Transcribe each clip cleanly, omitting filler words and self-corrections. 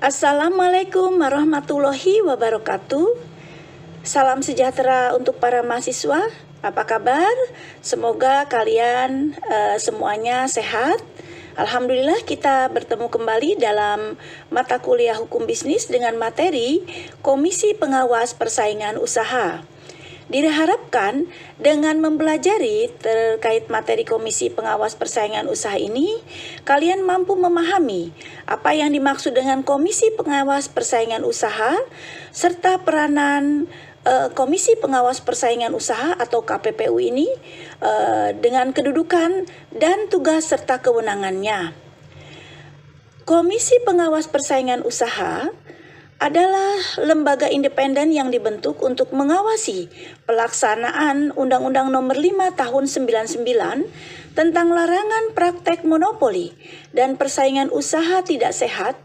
Assalamualaikum warahmatullahi wabarakatuh. Salam sejahtera untuk para mahasiswa. Apa kabar? Semoga kalian semuanya sehat. Alhamdulillah kita bertemu kembali dalam mata kuliah Hukum Bisnis dengan materi Komisi Pengawas Persaingan Usaha. Diharapkan dengan mempelajari terkait materi Komisi Pengawas Persaingan Usaha ini, kalian mampu memahami apa yang dimaksud dengan Komisi Pengawas Persaingan Usaha serta peranan Komisi Pengawas Persaingan Usaha atau KPPU ini dengan kedudukan dan tugas serta kewenangannya. Komisi Pengawas Persaingan Usaha adalah lembaga independen yang dibentuk untuk mengawasi pelaksanaan Undang-Undang Nomor 5 Tahun 99 tentang larangan praktek monopoli dan persaingan usaha tidak sehat.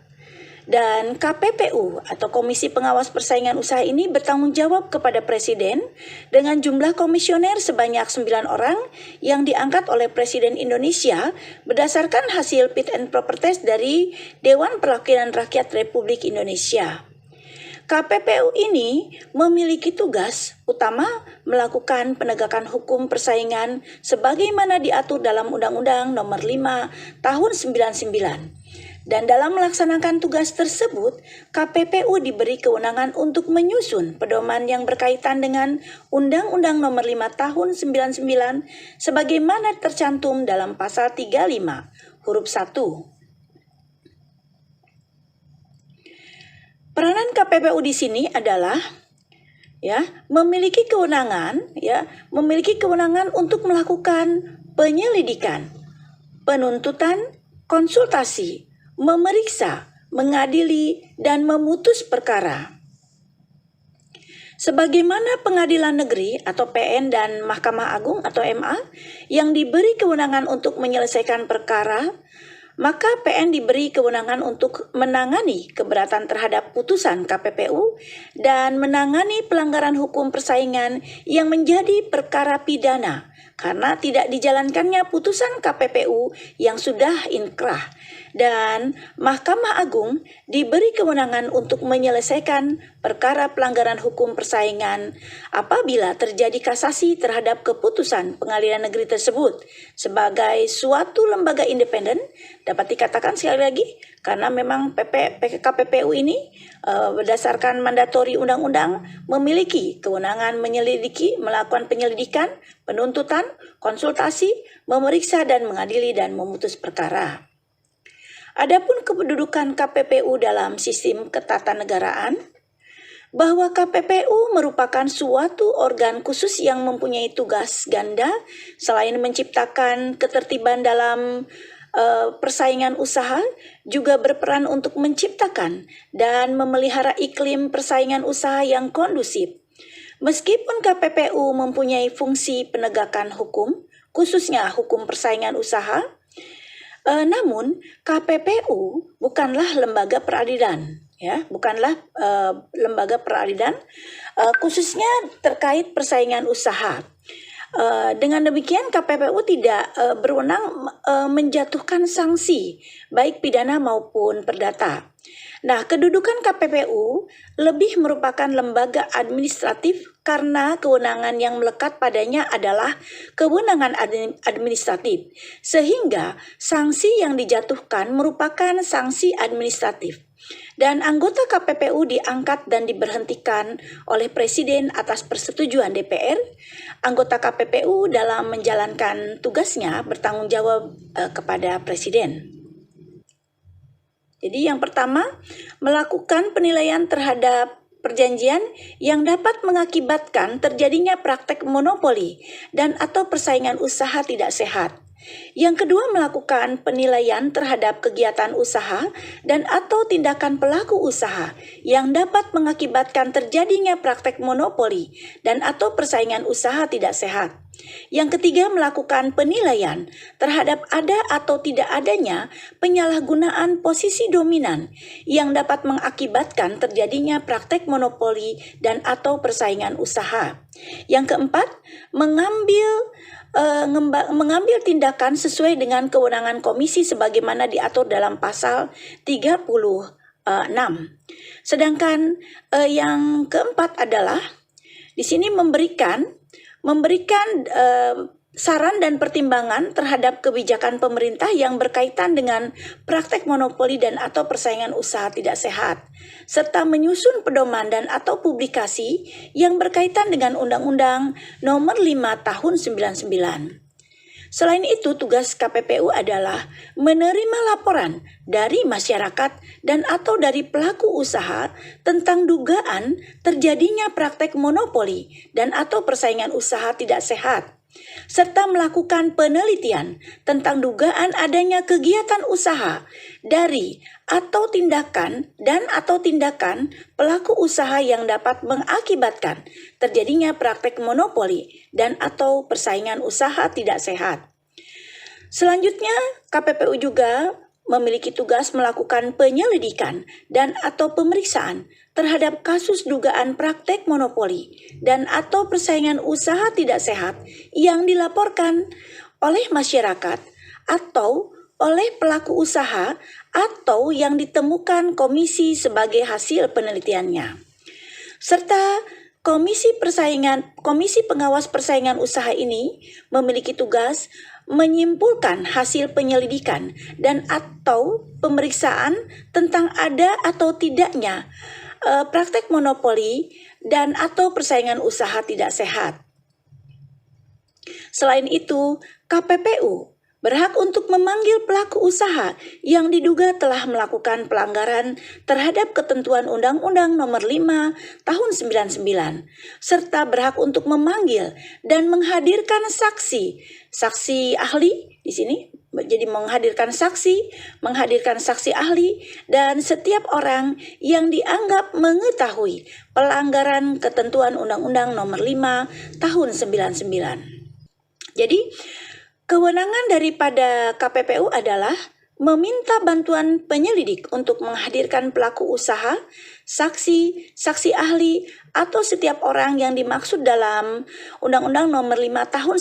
Dan KPPU atau Komisi Pengawas Persaingan Usaha ini bertanggung jawab kepada Presiden dengan jumlah komisioner sebanyak 9 orang yang diangkat oleh Presiden Indonesia berdasarkan hasil fit and proper test dari Dewan Perwakilan Rakyat Republik Indonesia. KPPU ini memiliki tugas utama melakukan penegakan hukum persaingan sebagaimana diatur dalam Undang-Undang Nomor 5 Tahun 99. Dan dalam melaksanakan tugas tersebut, KPPU diberi kewenangan untuk menyusun pedoman yang berkaitan dengan Undang-Undang Nomor 5 Tahun 99 sebagaimana tercantum dalam pasal 35 huruf 1. Peranan KPPU di sini adalah memiliki kewenangan untuk melakukan penyelidikan, penuntutan, konsultasi, memeriksa, mengadili, dan memutus perkara. Sebagaimana Pengadilan Negeri atau PN dan Mahkamah Agung atau MA yang diberi kewenangan untuk menyelesaikan perkara, maka PN diberi kewenangan untuk menangani keberatan terhadap putusan KPPU dan menangani pelanggaran hukum persaingan yang menjadi perkara pidana karena tidak dijalankannya putusan KPPU yang sudah inkrah. Dan Mahkamah Agung diberi kewenangan untuk menyelesaikan perkara pelanggaran hukum persaingan apabila terjadi kasasi terhadap keputusan pengadilan negeri tersebut. Sebagai suatu lembaga independen, dapat dikatakan sekali lagi, karena memang KPPU ini berdasarkan mandatori undang-undang memiliki kewenangan menyelidiki, melakukan penyelidikan, penuntutan, konsultasi, memeriksa dan mengadili dan memutus perkara. Adapun kedudukan KPPU dalam sistem ketatanegaraan, bahwa KPPU merupakan suatu organ khusus yang mempunyai tugas ganda selain menciptakan ketertiban dalam persaingan usaha, juga berperan untuk menciptakan dan memelihara iklim persaingan usaha yang kondusif. Meskipun KPPU mempunyai fungsi penegakan hukum, khususnya hukum persaingan usaha, namun KPPU bukanlah lembaga peradilan, lembaga peradilan khususnya terkait persaingan usaha. Dengan demikian KPPU tidak berwenang menjatuhkan sanksi baik pidana maupun perdata. Nah, kedudukan KPPU lebih merupakan lembaga administratif karena kewenangan yang melekat padanya adalah kewenangan administratif, sehingga sanksi yang dijatuhkan merupakan sanksi administratif. Dan anggota KPPU diangkat dan diberhentikan oleh Presiden atas persetujuan DPR. Anggota KPPU dalam menjalankan tugasnya bertanggung jawab kepada Presiden. Jadi yang pertama, melakukan penilaian terhadap perjanjian yang dapat mengakibatkan terjadinya praktek monopoli dan atau persaingan usaha tidak sehat. Yang kedua, melakukan penilaian terhadap kegiatan usaha dan atau tindakan pelaku usaha yang dapat mengakibatkan terjadinya praktek monopoli dan atau persaingan usaha tidak sehat. Yang ketiga, melakukan penilaian terhadap ada atau tidak adanya penyalahgunaan posisi dominan yang dapat mengakibatkan terjadinya praktek monopoli dan atau persaingan usaha. Yang keempat, mengambil tindakan sesuai dengan kewenangan komisi sebagaimana diatur dalam pasal 34 6. Sedangkan yang keempat adalah di sini memberikan saran dan pertimbangan terhadap kebijakan pemerintah yang berkaitan dengan praktek monopoli dan atau persaingan usaha tidak sehat, serta menyusun pedoman dan atau publikasi yang berkaitan dengan Undang-Undang Nomor 5 Tahun 99. Selain itu, tugas KPPU adalah menerima laporan dari masyarakat dan atau dari pelaku usaha tentang dugaan terjadinya praktek monopoli dan atau persaingan usaha tidak sehat, serta melakukan penelitian tentang dugaan adanya kegiatan usaha dari atau tindakan pelaku usaha yang dapat mengakibatkan terjadinya praktek monopoli dan atau persaingan usaha tidak sehat. Selanjutnya, KPPU juga memiliki tugas melakukan penyelidikan dan atau pemeriksaan terhadap kasus dugaan praktek monopoli dan atau persaingan usaha tidak sehat yang dilaporkan oleh masyarakat atau oleh pelaku usaha atau yang ditemukan komisi sebagai hasil penelitiannya. Serta Komisi Pengawas Persaingan Usaha ini memiliki tugas menyimpulkan hasil penyelidikan dan atau pemeriksaan tentang ada atau tidaknya praktek monopoli dan atau persaingan usaha tidak sehat. Selain itu, KPPU berhak untuk memanggil pelaku usaha yang diduga telah melakukan pelanggaran terhadap ketentuan Undang-Undang Nomor 5 Tahun 99, serta berhak untuk memanggil dan menghadirkan saksi ahli di sini. Jadi menghadirkan saksi ahli dan setiap orang yang dianggap mengetahui pelanggaran ketentuan Undang-Undang Nomor 5 Tahun 99. Jadi kewenangan daripada KPPU adalah meminta bantuan penyelidik untuk menghadirkan pelaku usaha, saksi ahli, atau setiap orang yang dimaksud dalam Undang-Undang Nomor 5 Tahun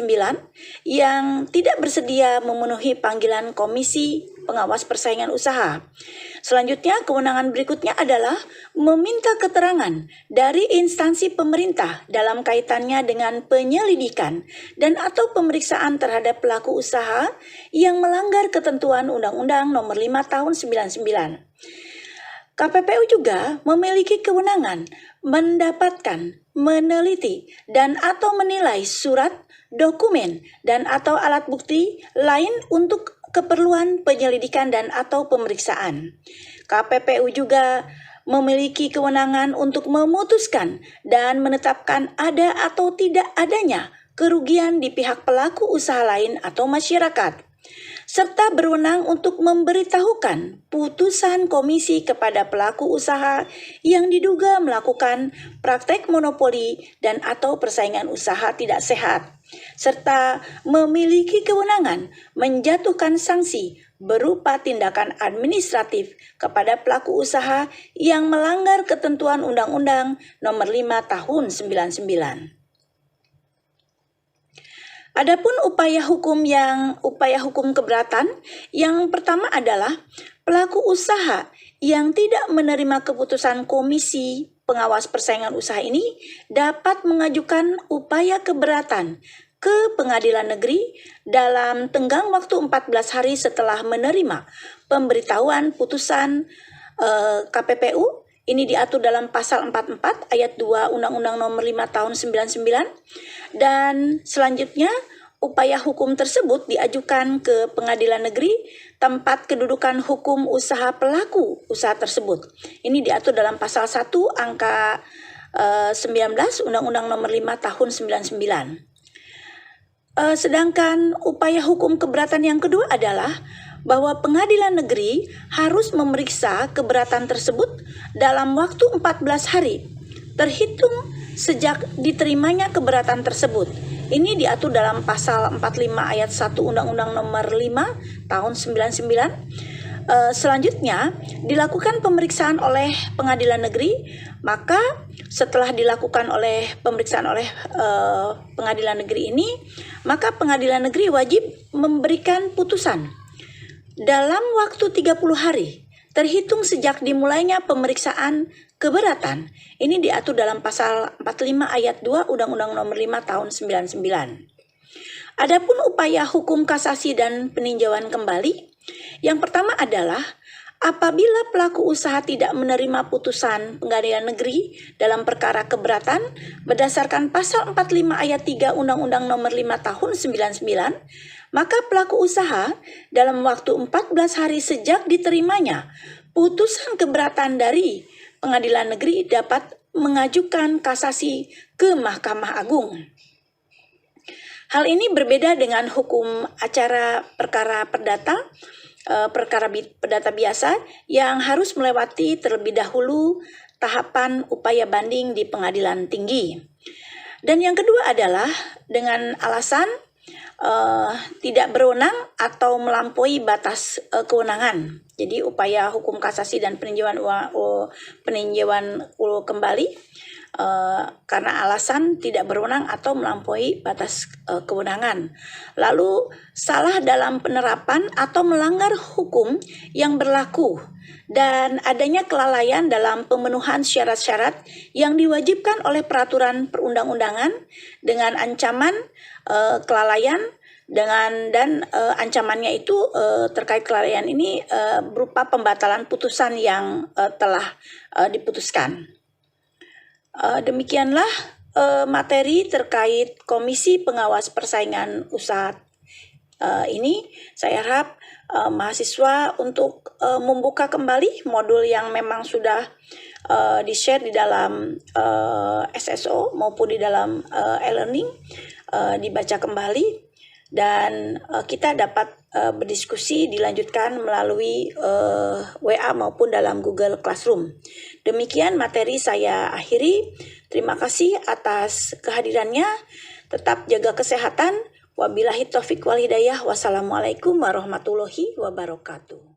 99 yang tidak bersedia memenuhi panggilan Komisi Pengawas Persaingan Usaha. Selanjutnya, kewenangan berikutnya adalah meminta keterangan dari instansi pemerintah dalam kaitannya dengan penyelidikan dan atau pemeriksaan terhadap pelaku usaha yang melanggar ketentuan Undang-Undang Nomor 5 Tahun 99. KPPU juga memiliki kewenangan mendapatkan, meneliti, dan atau menilai surat, dokumen, dan atau alat bukti lain untuk keperluan penyelidikan dan atau pemeriksaan. KPPU juga memiliki kewenangan untuk memutuskan dan menetapkan ada atau tidak adanya kerugian di pihak pelaku usaha lain atau masyarakat, serta berwenang untuk memberitahukan putusan komisi kepada pelaku usaha yang diduga melakukan praktek monopoli dan atau persaingan usaha tidak sehat, serta memiliki kewenangan menjatuhkan sanksi berupa tindakan administratif kepada pelaku usaha yang melanggar ketentuan Undang-Undang Nomor 5 Tahun 99. Adapun upaya hukum keberatan yang pertama adalah pelaku usaha yang tidak menerima keputusan Komisi Pengawas Persaingan Usaha ini dapat mengajukan upaya keberatan ke Pengadilan Negeri dalam tenggang waktu 14 hari setelah menerima pemberitahuan putusan KPPU. Ini diatur dalam pasal 44 ayat 2 Undang-Undang Nomor 5 Tahun 99, dan selanjutnya upaya hukum tersebut diajukan ke Pengadilan Negeri tempat kedudukan hukum usaha pelaku usaha tersebut. Ini diatur dalam pasal 1 angka 19 Undang-Undang Nomor 5 Tahun 99. Sedangkan upaya hukum keberatan yang kedua adalah bahwa Pengadilan Negeri harus memeriksa keberatan tersebut dalam waktu 14 hari terhitung sejak diterimanya keberatan tersebut. Ini diatur dalam pasal 45 ayat 1 Undang-Undang Nomor 5 Tahun 99. Selanjutnya dilakukan pemeriksaan oleh Pengadilan Negeri, maka setelah dilakukan pemeriksaan oleh Pengadilan Negeri ini, maka Pengadilan Negeri wajib memberikan putusan dalam waktu 30 hari terhitung sejak dimulainya pemeriksaan keberatan. Ini diatur dalam pasal 45 ayat 2 Undang-Undang Nomor 5 Tahun 99. Adapun upaya hukum kasasi dan peninjauan kembali, yang pertama adalah apabila pelaku usaha tidak menerima putusan Pengadilan Negeri dalam perkara keberatan berdasarkan pasal 45 ayat 3 Undang-Undang Nomor 5 Tahun 99, maka pelaku usaha dalam waktu 14 hari sejak diterimanya putusan keberatan dari Pengadilan Negeri dapat mengajukan kasasi ke Mahkamah Agung. Hal ini berbeda dengan hukum acara perkara perdata, perkara perdata biasa yang harus melewati terlebih dahulu tahapan upaya banding di pengadilan tinggi. Dan yang kedua adalah dengan alasan tidak berwenang atau melampaui batas kewenangan. Jadi upaya hukum kasasi dan peninjauan kembali karena alasan tidak berwenang atau melampaui batas kewenangan. Lalu salah dalam penerapan atau melanggar hukum yang berlaku dan adanya kelalaian dalam pemenuhan syarat-syarat yang diwajibkan oleh peraturan perundang-undangan dengan ancaman kelalaian dan ancamannya itu terkait kelalaian ini berupa pembatalan putusan yang telah diputuskan. Demikianlah materi terkait Komisi Pengawas Persaingan Usaha ini. Saya harap mahasiswa untuk membuka kembali modul yang memang sudah di-share di dalam SSO maupun di dalam e-learning, dibaca kembali dan kita dapat berdiskusi dilanjutkan melalui WA maupun dalam Google Classroom. Demikian materi saya akhiri. Terima kasih atas kehadirannya. Tetap jaga kesehatan. Wabillahi taufik wal hidayah. Wassalamualaikum warahmatullahi wabarakatuh.